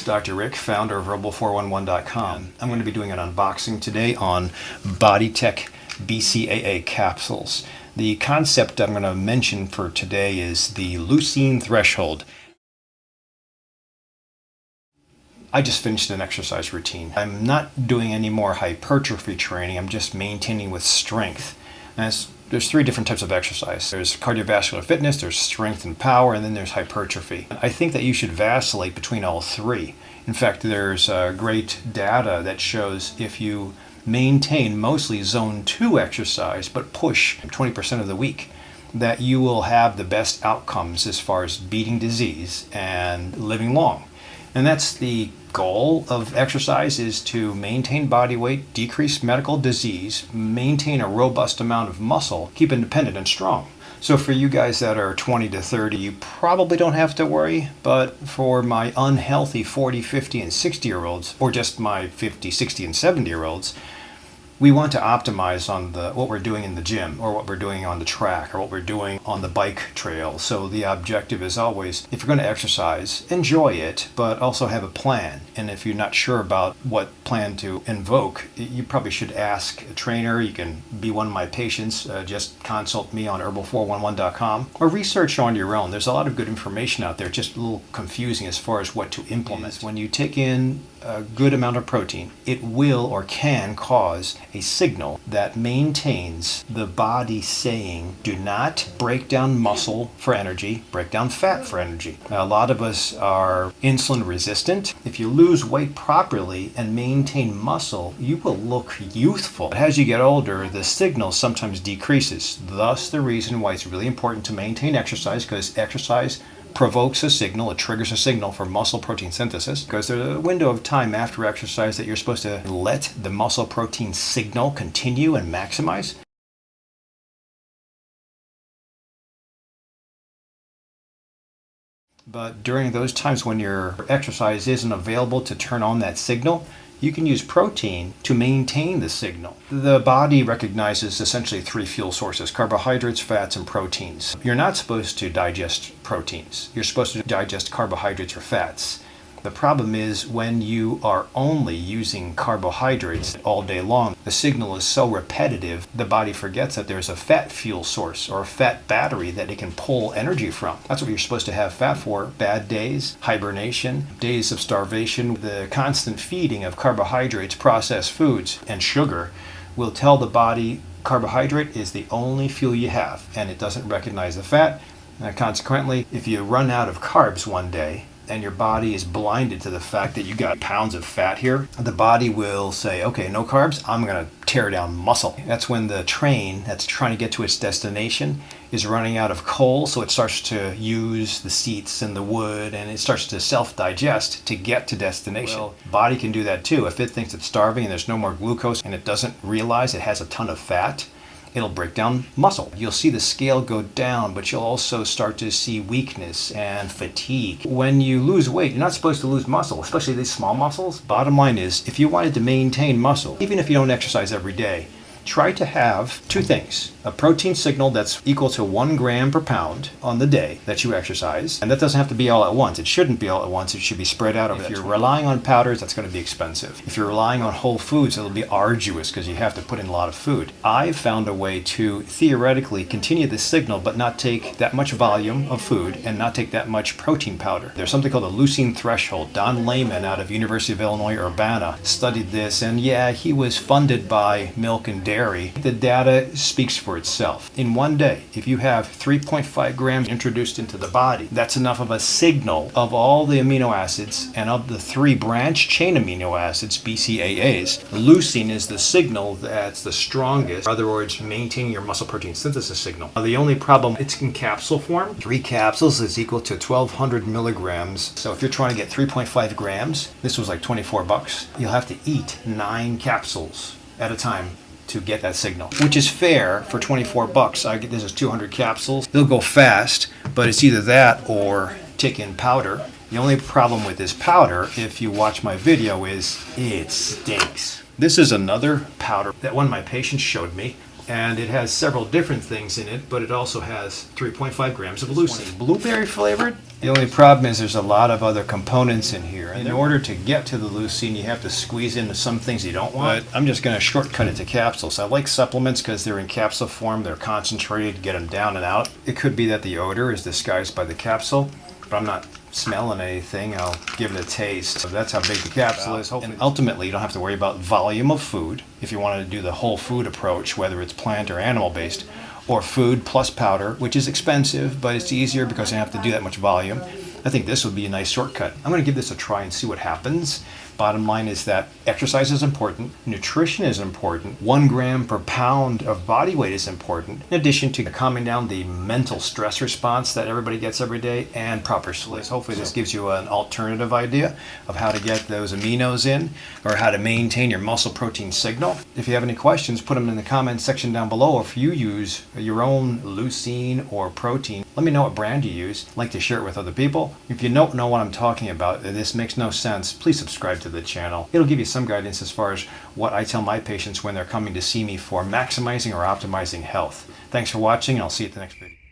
Dr. Rick, founder of Herbal411.com. I'm going to be doing an unboxing today on BodyTech BCAA capsules. The concept I'm going to mention for today is the Leucine threshold. I just finished an exercise routine. I'm not doing any more hypertrophy training. I'm just maintaining with strength. And there's three different types of exercise. There's cardiovascular fitness, there's strength and power, and then there's hypertrophy. I think that you should vacillate between all three. In fact, there's great data that shows if you maintain mostly zone 2 exercise, but push 20% of the week, that you will have the best outcomes as far as beating disease and living long. And that's the goal of exercise, is to maintain body weight, decrease medical disease, maintain a robust amount of muscle, keep independent and strong. So for you guys that are 20 to 30, you probably don't have to worry, but for my unhealthy 40, 50, and 60-year-olds, or just my 50, 60, and 70-year-olds, we want to optimize on what we're doing in the gym, or what we're doing on the track, or what we're doing on the bike trail. So the objective is always, if you're going to exercise, enjoy it, but also have a plan. And if you're not sure about what plan to invoke, you probably should ask a trainer. You can be one of my patients. Just consult me on Herbal411.com, or research on your own. There's a lot of good information out there, just a little confusing as far as what to implement. When you take in a good amount of protein, it will or can cause a signal that maintains the body saying, do not break down muscle for energy, break down fat for energy. Now, a lot of us are insulin resistant. If you lose weight properly and maintain muscle, you will look youthful. But as you get older, the signal sometimes decreases. Thus, the reason why it's really important to maintain exercise, because exercise provokes a signal, it triggers a signal for muscle protein synthesis, because there's a window of time after exercise that you're supposed to let the muscle protein signal continue and maximize. But during those times when your exercise isn't available to turn on that signal, you can use protein to maintain the signal. The body recognizes essentially three fuel sources: carbohydrates, fats, and proteins. You're not supposed to digest proteins. You're supposed to digest carbohydrates or fats. The problem is when you are only using carbohydrates all day long, the signal is so repetitive, the body forgets that there's a fat fuel source or a fat battery that it can pull energy from. That's what you're supposed to have fat for: bad days, hibernation, days of starvation. The constant feeding of carbohydrates, processed foods, and sugar will tell the body carbohydrate is the only fuel you have, and it doesn't recognize the fat. And consequently, if you run out of carbs one day, and your body is blinded to the fact that you got pounds of fat here, the body will say, okay, no carbs, I'm going to tear down muscle. That's when the train that's trying to get to its destination is running out of coal, so it starts to use the seats and the wood, and it starts to self-digest to get to destination. Well, body can do that too. If it thinks it's starving and there's no more glucose, and it doesn't realize it has a ton of fat, it'll break down muscle. You'll see the scale go down, but you'll also start to see weakness and fatigue. When you lose weight, you're not supposed to lose muscle, especially these small muscles. Bottom line is, if you wanted to maintain muscle, even if you don't exercise every day, try to have two things: a protein signal that's equal to 1 gram per pound on the day that you exercise. And that doesn't have to be all at once. It shouldn't be all at once. It should be spread out over that. If you're relying on powders, that's going to be expensive. If you're relying on whole foods, it'll be arduous because you have to put in a lot of food. I've found a way to theoretically continue the signal, but not take that much volume of food and not take that much protein powder. There's something called the Leucine threshold. Don Layman out of University of Illinois, Urbana studied this, and yeah, he was funded by milk and dairy. The data speaks for itself. In one day, if you have 3.5 grams introduced into the body, that's enough of a signal of all the amino acids, and of the 3 branch chain amino acids, BCAAs, leucine is the signal that's the strongest. In other words, maintaining your muscle protein synthesis signal. Now, the only problem, it's in capsule form. 3 capsules is equal to 1,200 milligrams. So if you're trying to get 3.5 grams, this was like 24 bucks. You'll have to eat 9 capsules at a time to get that signal, which is fair for 24 bucks. This is 200 capsules. They'll go fast, but it's either that or take in powder. The only problem with this powder, if you watch my video, is it stinks. This is another powder that one of my patients showed me. and it has several different things in it, but it also has 3.5 grams of leucine. Blueberry flavored. The only problem is there's a lot of other components in here. In order to get to the leucine, you have to squeeze into some things you don't want. But I'm just going to shortcut it to capsules. I like supplements because they're in capsule form. They're concentrated, get them down and out. It could be that the odor is disguised by the capsule, but I'm not smelling anything. I'll give it a taste. So that's how big the capsule is. And ultimately, you don't have to worry about volume of food if you wanted to do the whole food approach, whether it's plant or animal based, or food plus powder, which is expensive, but it's easier because you don't have to do that much volume. I think this would be a nice shortcut. I'm going to give this a try and see what happens. Bottom line is that exercise is important, nutrition is important, 1 gram per pound of body weight is important, in addition to calming down the mental stress response that everybody gets every day, and proper sleep. Hopefully this gives you an alternative idea of how to get those aminos in, or how to maintain your muscle protein signal. If you have any questions, put them in the comments section down below. If you use your own leucine or protein, let me know what brand you use. I'd like to share it with other people. If you don't know what I'm talking about, this makes no sense, please subscribe to the channel. It'll give you some guidance as far as what I tell my patients when they're coming to see me for maximizing or optimizing health. Thanks for watching, and I'll see you at the next video.